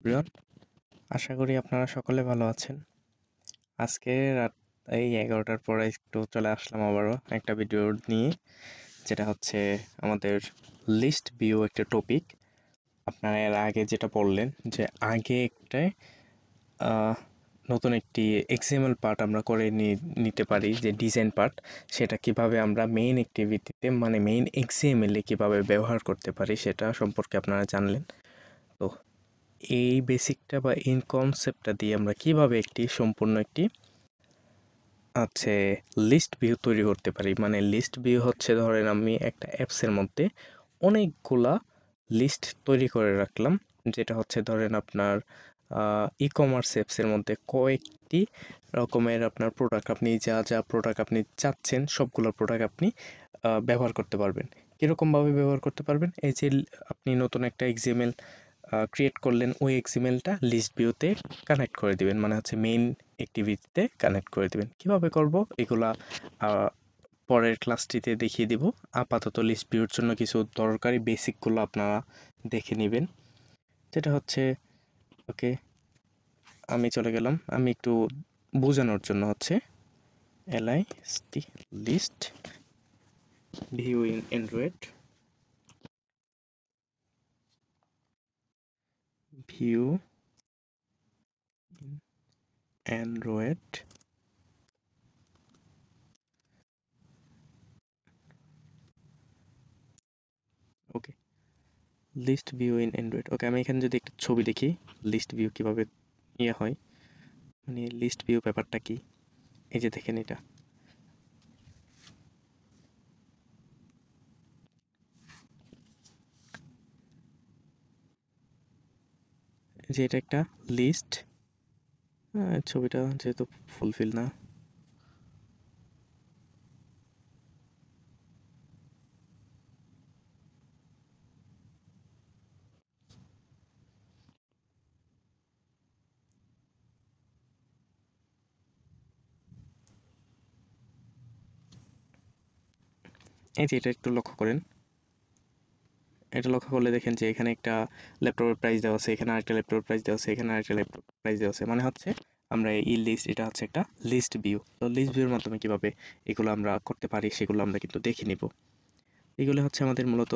Everyone, আশা করি আপনারা সকলে ভালো আছেন। আজকে রাত এই 11টার পরে একটু চলে আসলাম আবারও একটা ভিডিও নিয়ে, যেটা হচ্ছে আমাদের লিস্ট ভিউ একটা টপিক। আপনারা এর আগে যেটা বললেন যে আগে একটা আহ, নতুন একটি এক্সএমএল পার্ট আমরা করে নিতে পারি, যে ডিজাইন পার্ট, সেটা কিভাবে আমরা মেইন অ্যাক্টিভিটিতে মানে মেইন এক্সএমএল এ কিভাবে ব্যবহার করতে পারি সেটা সম্পর্কে আপনারা জানলেন। তো এই বেসিকটা বা এই কনসেপ্টটা দিয়ে আমরা কিভাবে একটি সম্পূর্ণ একটি আছে লিস্ট ভিউ তৈরি করতে পারি। মানে লিস্ট ভিউ হচ্ছে, ধরেন আমি একটা অ্যাপসের মধ্যে অনেকগুলা লিস্ট তৈরি করে রাখলাম, যেটা হচ্ছে ধরেন আপনার ই কমার্স অ্যাপসের মধ্যে কয়েকটি রকমের আপনার প্রোডাক্ট, আপনি যা যা প্রোডাক্ট আপনি চাচ্ছেন সবগুলো প্রোডাক্ট আপনি ব্যবহার করতে পারবেন। কীরকমভাবে ব্যবহার করতে পারবেন? এই যে আপনি নতুন একটা এক্সএমএল ক্রিয়েট করলেন, ওই এক্সএমএলটা লিস্ট ভিউতে কানেক্ট করে দিবেন, মানে হচ্ছে মেইন অ্যাক্টিভিটিতে কানেক্ট করে দিবেন। কিভাবে করব এগুলা আহ, পরের ক্লাসটিতে দেখিয়ে দিব। আপাতত লিস্ট ভিউর জন্য কিছু দরকারি বেসিকগুলো আপনারা দেখে নেবেন। যেটা হচ্ছে, ওকে, আমি চলে গেলাম, আমি একটু বোঝানোর জন্য হচ্ছে L I S T list view in Android, view in Android. Okay, list view in Android. Okay, আমি এখানে যদি একটা ছবি দেখি লিস্ট ভিউ কিভাবে ইয়ে হয়, মানে লিস্ট ভিউ ব্যাপারটা কি, এই যে দেখেন এটা, যে এটা একটা লিস্ট। ছবিটা যেহেতু ফুলফিল না, এই যে এটা একটু লক্ষ্য করেন, এটা লক্ষ্য করলে দেখেন যে এখানে একটা ল্যাপটপের প্রাইস দেওয়া আছে, এখানে আরেকটা ল্যাপটপের প্রাইস দেওয়া আছে, এখানে আরেকটা ল্যাপটপ প্রাইস দেওয়া আছে, মানে হচ্ছে আমরা এই লিস্ট, এটা হচ্ছে একটা লিস্ট ভিউ। তো লিস্ট ভিউর মাধ্যমে কিভাবে এগুলো আমরা করতে পারি সেগুলো আমরা কিন্তু দেখে নিব। এগুলো হচ্ছে আমাদের মূলত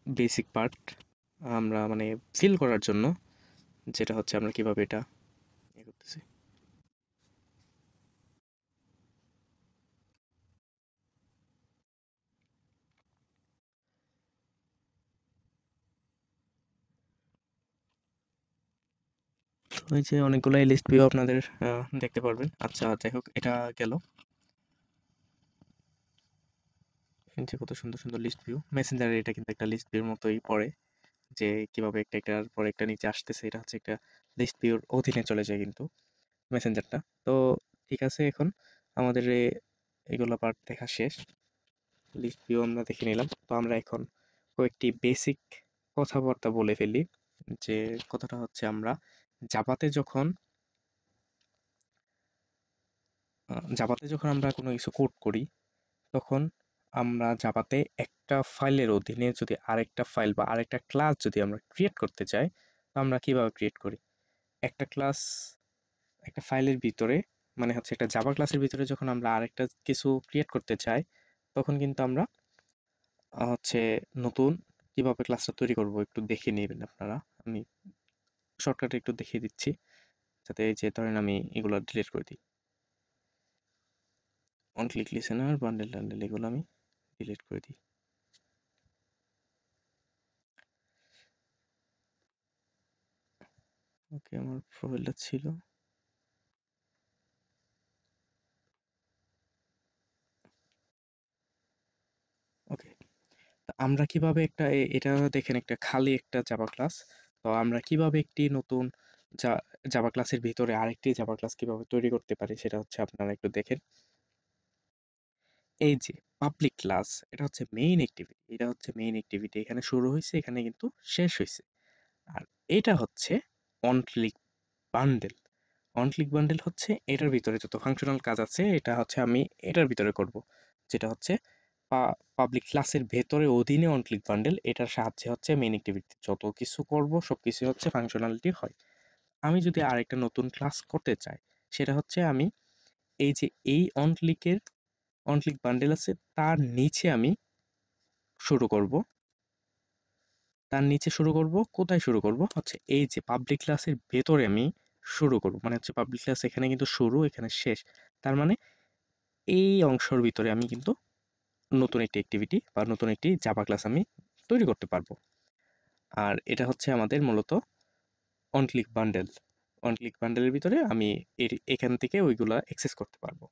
বেসিক পার্ট, আমরা মানে ফিল করার জন্য, যেটা হচ্ছে আমরা কিভাবে এটা ইয়ে করতেছি। ওই যে অনেকগুলো লিস্ট ভিউ আপনাদের দেখতে পারবেন। আচ্ছা যাই হোক, এটা গেল। এই যে কত সুন্দর সুন্দর লিস্ট ভিউ, মেসেঞ্জারে এটা কিন্তু একটা লিস্ট ভিউর মতোই পড়ে, যে কিভাবে একটা একটার পর একটা নিচে আসতেছে, এটা হচ্ছে একটা লিস্ট ভিউর অধীনে চলে যায় কিন্তু মেসেঞ্জারটা। তো ঠিক আছে, এখন আমাদের এগুলো পার্ট দেখা শেষ, লিস্ট ভিউ আমরা দেখে নিলাম। তো আমরা এখন কয়েকটি বেসিক কথাবার্তা বলে ফেলি। যে কথাটা হচ্ছে, আমরা জাভাতে যখন জাভাতে যখন আমরা কোনো কিছু কোড করি, তখন আমরা জাভাতে একটা ফাইলের অধীনে যদি আরেকটা ফাইল বা আরেকটা ক্লাস যদি আমরা ক্রিয়েট করতে চাই, তো আমরা কিভাবে ক্রিয়েট করি? একটা ক্লাস একটা ফাইলের ভিতরে, মানে হচ্ছে একটা জাভা ক্লাসের ভিতরে যখন আমরা আরেকটা কিছু ক্রিয়েট করতে চাই, তখন কিন্তু আমরা হচ্ছে নতুন কিভাবে ক্লাসটা তৈরি করব একটু দেখে নেবেন আপনারা। আমি শর্টকাটে একটু দেখিয়ে দিচ্ছি, যাতে এই যে ধরেন আমি এগুলো ডিলিট করে দিই, অন ক্লিক লিসেনার বান্ডেল টান্ডেল এগুলো আমি ডিলিট করে দিই। ওকে, আমার প্রোফাইলটা ছিল, ওকে। আমরা কিভাবে একটা এটা দেখেন একটা খালি একটা জাভা ক্লাস, তো আমরা কিভাবে একটি নতুন জাভা ক্লাসের ভিতরে আরেকটি জাভা ক্লাস কিভাবে তৈরি করতে পারি সেটা হচ্ছে আপনারা একটু দেখেন। এই যে পাবলিক ক্লাস, এটা হচ্ছে মেইন অ্যাক্টিভিটি, এটা হচ্ছে মেইন অ্যাক্টিভিটি, এখানে শুরু হয়েছে এখানে কিন্তু শেষ হয়েছে। আর এটা হচ্ছে on click bundle. On click bundle হচ্ছে এটার ভিতরে যত ফাংশনাল কাজ আছে, এটা হচ্ছে আমি এটার ভিতরে করব, যেটা হচ্ছে পাবলিক ক্লাসের ভেতরে অধীনে অন ক্লিক বান্ডেল, এটার সাহায্যে হচ্ছে মেইন অ্যাক্টিভিটি যত কিছু করব সবকিছু হচ্ছে ফাংশনালিটি হয়। আমি যদি আরেকটা নতুন ক্লাস করতে চাই, সেটা হচ্ছে আমি এই যে এই অন ক্লিক বান্ডেল আছে তার নিচে আমি শুরু করব। কোথায় শুরু করব হচ্ছে এই যে পাবলিক ক্লাসের ভেতরে আমি শুরু করব, মানে হচ্ছে পাবলিক ক্লাস এখানে কিন্তু শুরু, এখানে শেষ। তার মানে এই অংশের ভিতরে আমি কিন্তু নতুন একটি অ্যাক্টিভিটি বা নতুন একটি জাভা ক্লাস আমি তৈরি করতে পারবো। আর এটা হচ্ছে আমাদের মূলত on click bundle. On click বান্ডেলের ভিতরে আমি এখান থেকে ওইগুলা অ্যাক্সেস করতে পারবো।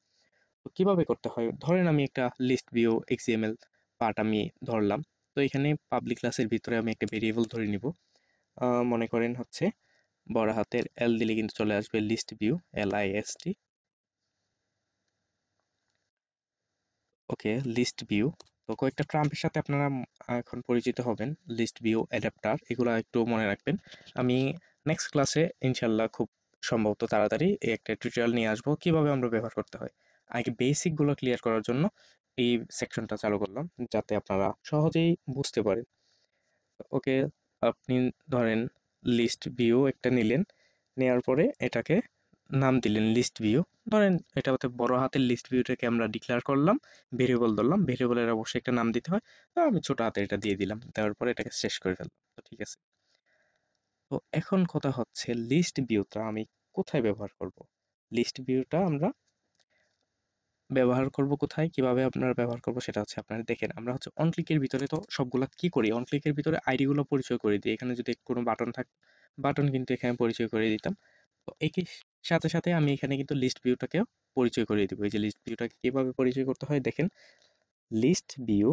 তো কিভাবে করতে হয়, ধরেন আমি একটা লিস্ট ভিউ এক্সএমএল পার্ট আমি ধরলাম। তো এখানে পাবলিক ক্লাসের ভিতরে আমি একটা ভেরিয়েবল ধরে নিব। মনে করেন হচ্ছে বড় হাতের এল দিলে কিন্তু চলে আসবে লিস্ট ভিউ, LIST। ওকে, লিস্ট ভিউ। তো কয়েকটা টার্মের সাথে আপনারা এখন পরিচিত হবেন, লিস্ট ভিউ, অ্যাডাপ্টার, এগুলো একটু মনে রাখবেন। আমি নেক্সট ক্লাসে ইনশাল্লাহ খুব সম্ভবত তাড়াতাড়ি এই একটা টিউটোরিয়াল নিয়ে আসবো কিভাবে আমরা ব্যবহার করতে হয়। আগে বেসিকগুলো ক্লিয়ার করার জন্য এই সেকশনটা চালু করলাম, যাতে আপনারা সহজেই বুঝতে পারেন। ওকে, আপনি ধরেন লিস্ট ভিউ একটা নিলেন, নেওয়ার পরে এটাকে নাম দিলেন লিস্ট ভিউ। ধরেন এটা হতে বড় হাতের লিস্ট ভিউটাকে আমরা ডিক্লেয়ার করলাম, ভেরিয়েবল ধরলাম, ভেরিয়েবলের অবশ্যই একটা নাম দিতে হয়। তো আমি ছোট হাতে এটা দিয়ে দিলাম, দেওয়ার পরে এটাকে শেষ করে ফেললাম। তো ঠিক আছে। তো এখন কথা হচ্ছে লিস্ট ভিউটা আমি কোথায় ব্যবহার করব? লিস্ট ভিউটা আমরা ব্যবহার করব কোথায়, কিভাবে আপনারা ব্যবহার করব সেটা হচ্ছে আপনারা দেখেন। আমরা হচ্ছে অন ক্লিকের ভিতরে তো সবগুলা কি করি, অন ক্লিকের ভিতরে আইডি গুলো পরিচয় করে দিই। এখানে যদি কোনো বাটন থাকতো, বাটন কিন্তু এখানে পরিচয় করে দিতাম। তো একই সাথে সাথে আমি এখানে কিন্তু লিস্ট ভিউটাকেও পরিচয় করে দিব। এই যে লিস্ট ভিউটাকে কিভাবে পরিচয় করতে হয় দেখেন, list view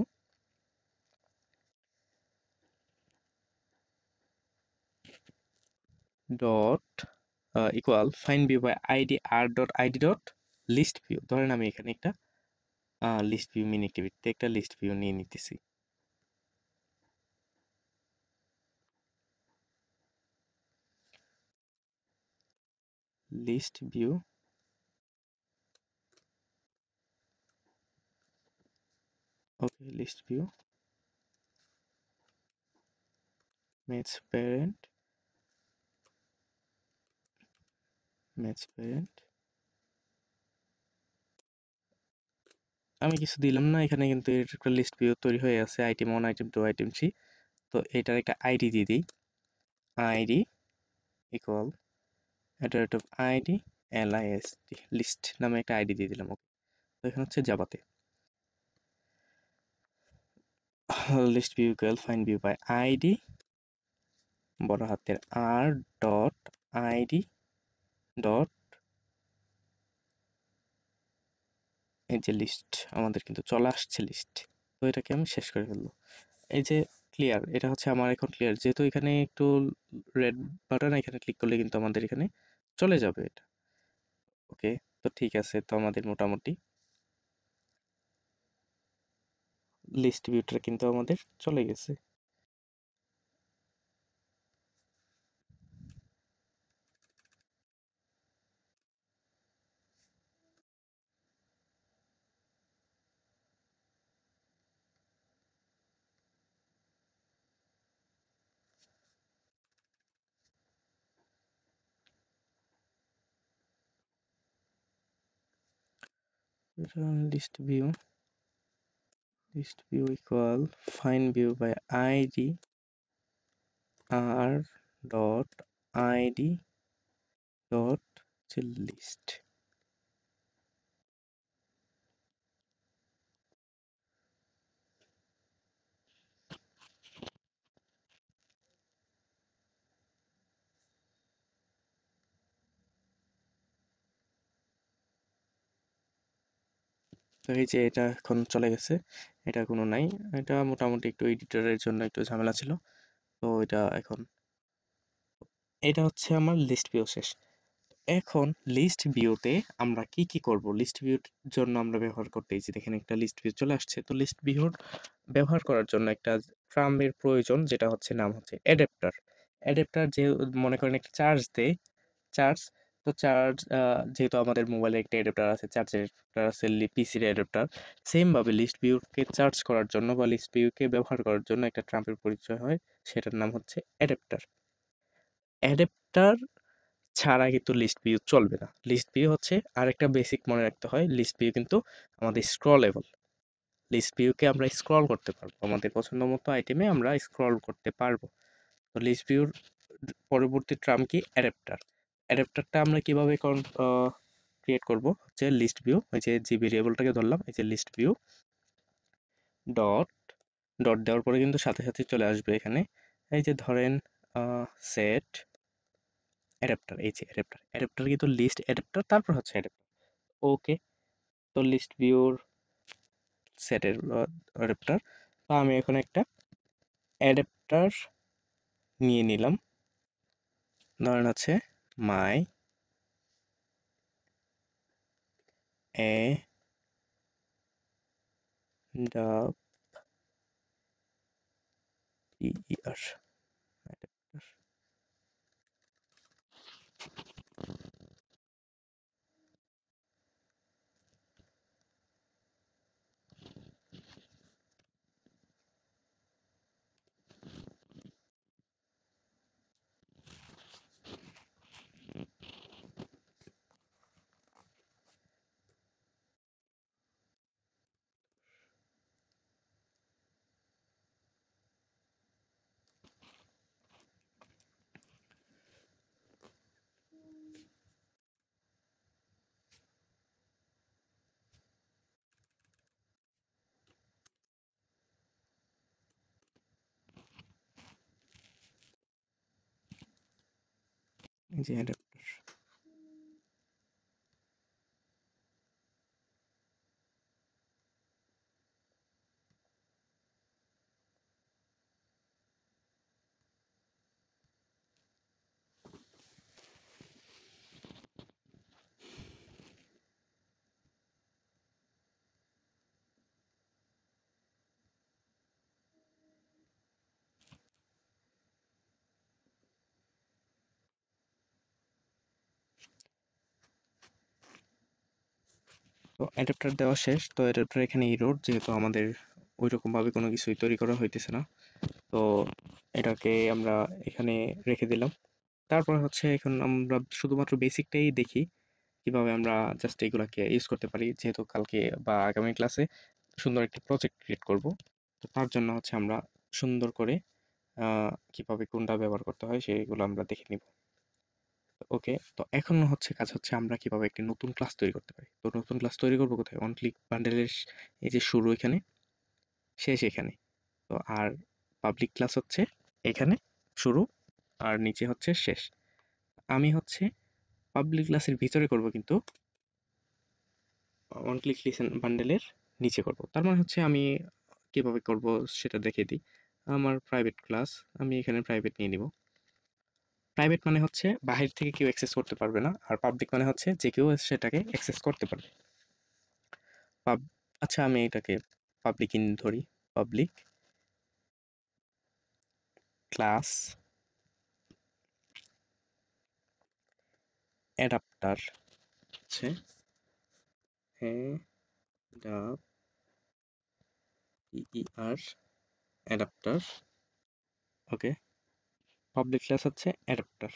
dot equal find view by ID R dot ID dot list view. ধরেন আমি এখানে একটা লিস্ট ভিউ মিনি অ্যাক্টিভিটিতে একটা লিস্ট ভিউ নিয়ে নিতেছি। লিস্ট ভিউ, ওকে, লিস্ট ভিউ ম্যাচ প্যারেন্ট, আমি কিছু দিলাম না এখানে, কিন্তু এর একটা লিস্ট ভিউ তৈরি হয়ে আছে, আইটেম 1, আইটেম 2, আইটেম 3। তো এটার একটা আইডি দিয়ে দিই, ID equal dot ID LIST, list নামে একটা আইডি দিয়ে দিলাম। ওকে, তো এখানে হচ্ছে জাভাতে list view equal find view by ID বড় হাতের আর ডট আইডি ডট, এই যে লিস্ট আমাদের কিন্তু চলে আসছে লিস্ট। তো এটাকে আমি শেষ করে ফেলবো। এই যে ক্লিয়ার, এটা হচ্ছে আমার এখন ক্লিয়ার, যেহেতু এখানে একটু রেড বাটন, এখানে ক্লিক করলে কিন্তু আমাদের এখানে চলে যাবে এটা। ওকে, তো ঠিক আছে, তো আমাদের মোটামুটি লিস্ট ভিউটা কিন্তু আমাদের চলে গেছে। List view equal find view by ID R dot ID dot list. তো এই যে এটা এখন চলে গেছে, এটা কোনো নাই। এটা মোটামুটি একটু এডিটরের জন্য একটু ঝামেলা ছিল। তো এটা হচ্ছে আমার লিস্ট ভিউ শেষ। এখন লিস্ট ভিউতে আমরা কি কি করব, লিস্ট ভিউর জন্য আমরা ব্যবহার করতে, এই যে দেখেন একটা লিস্ট ভিউ চলে আসছে। তো লিস্ট ভিউর ব্যবহার করার জন্য একটা ফ্রামের প্রয়োজন, যেটা হচ্ছে নাম হচ্ছে অ্যাডাপ্টার। অ্যাডাপ্টার যে মনে করেন একটা চার্জ দেয়, চার্জ। তো চার্জ যেহেতু আমাদের মোবাইলে একটা অ্যাডাপ্টার আছে, চার্জের অ্যাডাপ্টার আছে, পিসির অ্যাডাপ্টার, সেম ভাবে লিস্ট ভিউকে চার্জ করার জন্য বা লিস্ট ভিউকে ব্যবহার করার জন্য একটা ট্রাম্পের পরিচয় হয়, সেটার নাম হচ্ছে অ্যাডাপ্টার। অ্যাডাপ্টার ছাড়া কিন্তু লিস্ট ভিউ চলবে না। লিস্ট ভিউ হচ্ছে আরেকটা বেসিক মনে রাখতে হয়, লিস্ট ভিউ কিন্তু আমাদের স্ক্রলেবল। লিস্ট ভিউকে আমরা স্ক্রল করতে পারবো, আমাদের পছন্দ মতো আইটেমে আমরা স্ক্রল করতে পারবো। তো লিস্ট ভিউর পরবর্তী ট্রাম কি? অ্যাডাপ্টার। অ্যাডাপ্টারটা আমরা কিভাবে ক্রিয়েট করব? হচ্ছে লিস্ট ভিউ, ওই যে ভেরিয়েবলটাকে ধরলাম, এই যে লিস্ট ভিউ ডট ডট দেওয়ার পরে কিন্তু সাথে সাথে চলে আসবে এখানে, এই যে ধরেন সেট অ্যাডাপ্টার, এই যে অ্যাডাপ্টার। অ্যাডাপ্টার কিন্তু লিস্ট অ্যাডাপ্টার, তারপর হচ্ছে অ্যাডাপ্টার। ওকে, তো লিস্ট ভিউর সেটের অ্যাডাপ্টার। তো আমি এখন একটা অ্যাডাপ্টার নিয়ে নিলাম, ধরেন হচ্ছে মাই এ ডাব ইআর অ্যাডাপ্টার। এই যে অ্যাডাপ্টার। তো অ্যাডাপ্টার দেওয়া শেষ। তো অ্যাডাপ্টার এখানে এরর, যেহেতু আমাদের ওইরকম ভাবে কোনো কিছুই তৈরি করা হইতেছে না, তো এটাকে আমরা এখানে রেখে দিলাম। তারপর হচ্ছে এখন আমরা শুধুমাত্র বেসিকটাই দেখি, কিভাবে আমরা জাস্ট এগুলাকে ইউজ করতে পারি, যেহেতু কালকে বা আগামী ক্লাসে সুন্দর একটা প্রজেক্ট ক্রিয়েট করব। তো তার জন্য হচ্ছে আমরা সুন্দর করে কিভাবে কোনটা ব্যবহার করতে হয় সেগুলো আমরা দেখে নিব। ওকে, তো এখন হচ্ছে কাজ হচ্ছে আমরা কিভাবে একটি নতুন ক্লাস তৈরি করতে পারি। তো নতুন ক্লাস তৈরি করবো কোথায়? অন ক্লিক বান্ডেলের এই যে শুরু এখানে, শেষ এখানে। তো আর পাবলিক ক্লাস হচ্ছে এখানে শুরু, আর নিচে হচ্ছে শেষ। আমি হচ্ছে পাবলিক ক্লাসের ভিতরে করব, কিন্তু অন ক্লিক লিসেন বান্ডেলের নিচে করব। তার মানে হচ্ছে আমি কিভাবে করব সেটা দেখিয়ে দিই। আমার প্রাইভেট ক্লাস, আমি এখানে প্রাইভেট নিয়ে নিব। প্রাইভেট মানে হচ্ছে বাহির থেকে কেউ অ্যাক্সেস করতে পারবে না, আর পাবলিক মানে হচ্ছে যে কেউ সেটাকে অ্যাক্সেস করতে পারবে। পাব আচ্ছা, আমি এটাকে পাবলিক ইন ধরি। পাবলিক ক্লাস অ্যাডাপ্টার হচ্ছে আর অ্যাডাপ্টার। ওকে, পাবলিক ক্লাস হচ্ছে অ্যাডাপ্টার।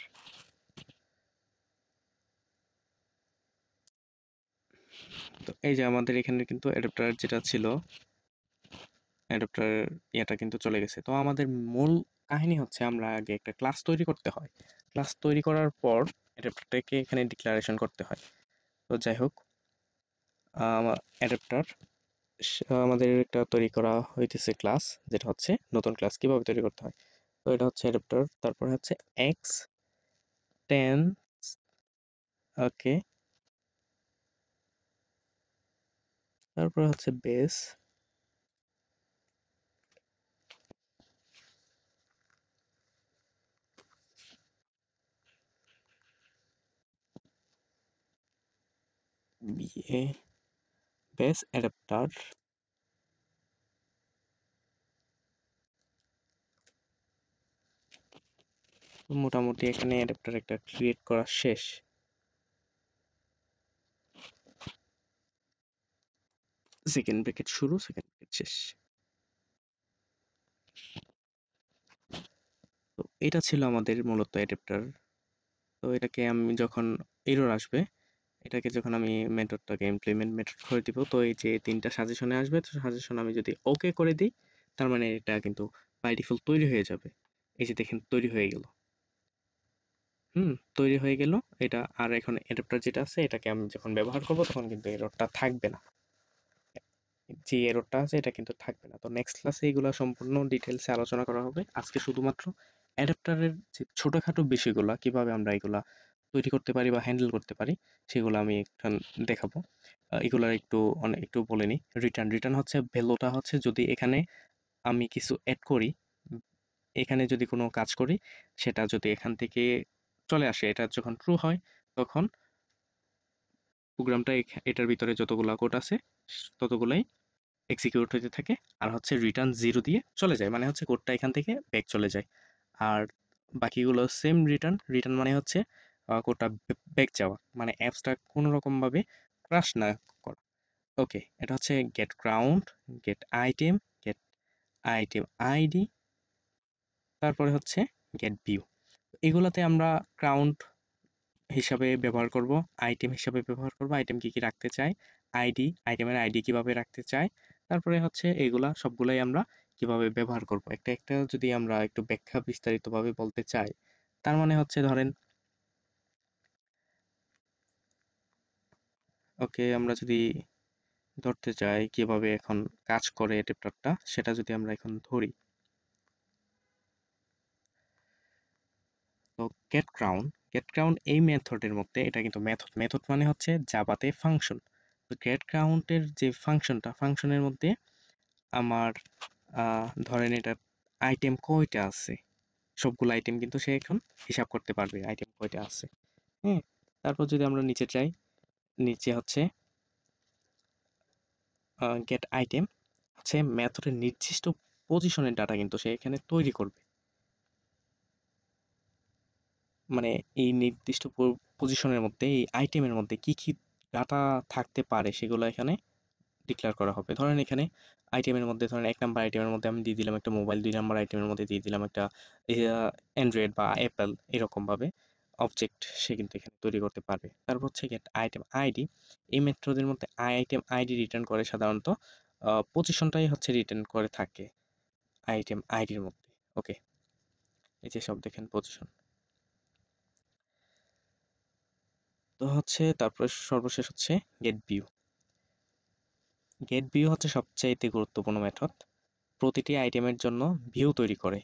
তো এই যে আমাদের এখানে কিন্তু অ্যাডাপ্টার যেটা ছিল, অ্যাডাপ্টার ইয়েটা কিন্তু চলে গেছে। তো আমাদের মূল কাহিনী হচ্ছে আমরা আগে একটা ক্লাস তৈরি করতে হয়। ক্লাস তৈরি করার পর অ্যাডাপ্টারটাকে এখানে ডিক্লারেশন করতে হয়। তো যাই হোক, অ্যাডাপ্টার আমাদের একটা তৈরি করা হইতেছে ক্লাস, যেটা হচ্ছে নতুন ক্লাস কিভাবে তৈরি করতে হয়। তো এটা হচ্ছে অ্যাডাপ্টার, তারপরে হচ্ছে এক্স টেন, ওকে, তারপরে হচ্ছে বেস, বিএ বেস অ্যাডাপ্টার। মোটামুটি এখানে অ্যাডাপ্টার একটা ক্রিয়েট করা শেষ। সেকেন্ড ব্র্যাকেট শুরু, সেকেন্ড ব্র্যাকেট শেষ। তো এটা ছিল আমাদের মূলত অ্যাডাপ্টার। তো এটাকে আমি যখন এরর আসবে, এটাকে যখন আমি মেথডটাকে ইমপ্লিমেন্ট মেথড করে দিব, তো এই যে 3টা সাজেশনে আসবে, তো সাজেশন আমি যদি ওকে করে দিই, তার মানে এটা কিন্তু বাই ডিফল্ট তৈরি হয়ে যাবে। এই যে দেখেন তৈরি হয়ে গেল। তৈরি হয়ে গেল এটা। আর এখন অ্যাডাপ্টার যেটা আছে, এটাকে আমি যখন ব্যবহার করব তখন কিন্তু এররটা থাকবে না। যে এররটা আছে এটা কিন্তু থাকবে না। তো নেক্সট ক্লাসে এগুলো সম্পূর্ণ ডিটেলসে আলোচনা করা হবে। আজকে শুধুমাত্র অ্যাডাপ্টারের যে ছোটখাটো বিষয়গুলো কিভাবে আমরা এগুলা তৈরি করতে পারি বা হ্যান্ডেল করতে পারি, সেগুলো আমি এখন দেখাবো। এগুলার একটু বলে নিই। রিটার্ন হচ্ছে ভ্যালুটা হচ্ছে যদি এখানে আমি কিছু অ্যাড করি, উম, এখানে যদি কোনো কাজ করি, সেটা যদি এখান থেকে চলে আসে, এটা যখন ট্রু হয়, তখন প্রোগ্রামটা এটার ভিতরে যতগুলা কোড আছে ততগুলাই এক্সিকিউট হতে থাকে। আর হচ্ছে রিটার্ন 0 দিয়ে চলে যায়, মানে হচ্ছে কোডটা এখান থেকে ব্যাক চলে যায়। আর বাকিগুলো সেম রিটার্ন মানে হচ্ছে কোডটা ব্যাক যাওয়া, মানে অ্যাপসটা কোনো রকম ভাবে ক্রাশ না করা। ওকে, এটা হচ্ছে get count, get item, get item ID, তারপরে হচ্ছে গেট ভিউ। এগুলাতে আমরা কাউন্ট হিসাবে ব্যবহার করব, আইটেম হিসাবে ব্যবহার করব, আইটেম কি কি রাখতে চাই, আইটেমের আইডি কিভাবে রাখতে চাই, তারপরে হচ্ছে এগুলা সবগুলাই আমরা কিভাবে ব্যবহার করব। একটা একটা যদি আমরা একটু ব্যাখ্যা বিস্তারিতভাবে বলতে চাই, তার মানে হচ্ছে ধরেন, ওকে, আমরা যদি ধরতে চাই কিভাবে এখন কাজ করে অ্যাডাপ্টারটা, সেটা যদি আমরা এখন ধরি, তো গেট ক্রাউন এই মেথডের মধ্যে, এটা কিন্তু মেথড মানে হচ্ছে জাভাতে ফাংশন। তো গেট কাউন্টের যে ফাংশনের মধ্যে আমার ধরেন এটা আইটেম কয়টা আছে, সবগুলো আইটেম কিন্তু সে এখন হিসাব করতে পারবে আইটেম কয়টা আছে। হ্যাঁ, তারপর যদি আমরা নিচে যাই, নিচে হচ্ছে গেট আইটেম হচ্ছে মেথডের নির্দিষ্ট পজিশনের ডাটা কিন্তু সে এখানে তৈরি করবে। মানে এই নির্দিষ্ট পজিশনের মধ্যে, এই আইটেমের মধ্যে কি কি ডাটা থাকতে পারে সেগুলো এখানে ডিক্লেয়ার করা হবে। ধরেন এখানে আইটেমের মধ্যে, ধরেন 1 নাম্বার আইটেমের মধ্যে আমি দিয়ে দিলাম একটা মোবাইল, 2 নাম্বার আইটেমের মধ্যে দিয়ে দিলাম একটা অ্যান্ড্রয়েড বা অ্যাপেল, এরকম ভাবে অবজেক্ট সে কিন্তু এখানে তৈরি করতে পারবে। তারপর হচ্ছে গেট আইটেম আইডি, এই মেথডের মধ্যে আইটেম আইডি রিটার্ন করে সাধারণত পজিশনটাই হচ্ছে রিটার্ন করে থাকে আইটেম আইডির মধ্যে। ওকে, এই যে সব দেখেন পজিশন। তো হচ্ছে তারপরে সর্বশেষ হচ্ছে গেট ভিউ। গেট ভিউ হচ্ছে সবচাইতে গুরুত্বপূর্ণ মেথড। প্রতিটি আইটেমের জন্য ভিউ তৈরি করে,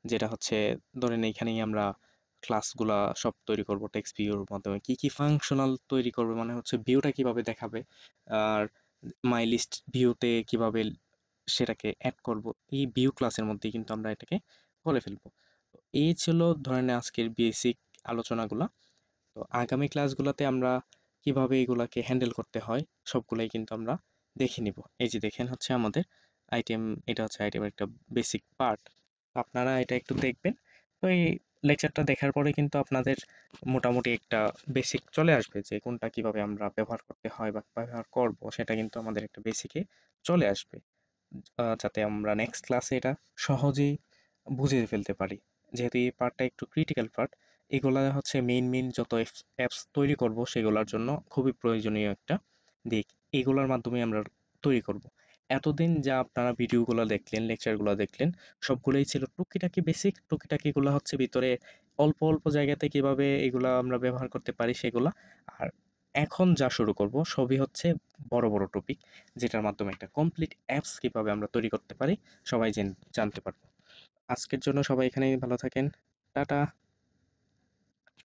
যেটা হচ্ছে ধরেন এইখানেই আমরা ক্লাসগুলা সব তৈরি করব টেক্সট ভিউর মাধ্যমে। কি কি ফাংশনাল তৈরি করবে মানে হচ্ছে ভিউটা কিভাবে দেখাবে, আর মাই লিস্ট ভিউতে কিভাবে সেটাকে অ্যাড করব, এই ভিউ ক্লাসের মধ্যেই কিন্তু আমরা এটাকে করে ফেলবো। তো এই ছিল ধরেন আজকের বেসিক আলোচনাগুলা। তো আগামী ক্লাসগুলোতে আমরা কিভাবে এগুলাকে হ্যান্ডেল করতে হয় সবগুলাই কিন্তু আমরা দেখে নিব। এই যে দেখেন হচ্ছে আমাদের আইটেম, এটা হচ্ছে আইটেমের একটা বেসিক পার্ট। আপনারা এটা একটু দেখবেন। তো এই লেকচারটা দেখার পরে কিন্তু আপনাদের মোটামুটি একটা বেসিক চলে আসবে যে কোনটা কিভাবে আমরা ব্যবহার করতে হয় বা ব্যবহার করব, সেটা কিন্তু আমাদের একটা বেসিকে চলে আসবে। যাতে আমরা নেক্সট ক্লাসে এটা সহজেই বুঝে ফেলতে পারি। যেহেতু এই পার্টটা একটু ক্রিটিক্যাল পার্ট, এগুলা হচ্ছে মেইন যত অ্যাপস তৈরি করব সেগুলোর জন্য খুবই প্রয়োজনীয় একটা দিক। এগুলোর মাধ্যমে আমরা তৈরি করব। এতদিন যা আপনারা ভিডিওগুলো দেখলেন, লেকচারগুলো দেখলেন, সবগুলোই ছিল টুকিটাকি বেসিক। টুকিটাকিগুলো হচ্ছে ভিতরে অল্প অল্প জায়গাতে কিভাবে এগুলা আমরা ব্যবহার করতে পারি সেগুলা। আর এখন যা শুরু করব সবই হচ্ছে বড় বড় টপিক, যেটার মাধ্যমে একটা কমপ্লিট অ্যাপস কিভাবে আমরা তৈরি করতে পারি সবাই জানতে পারবো। আজকের জন্য সবাই এখানেই ভালো থাকেন। টাটা।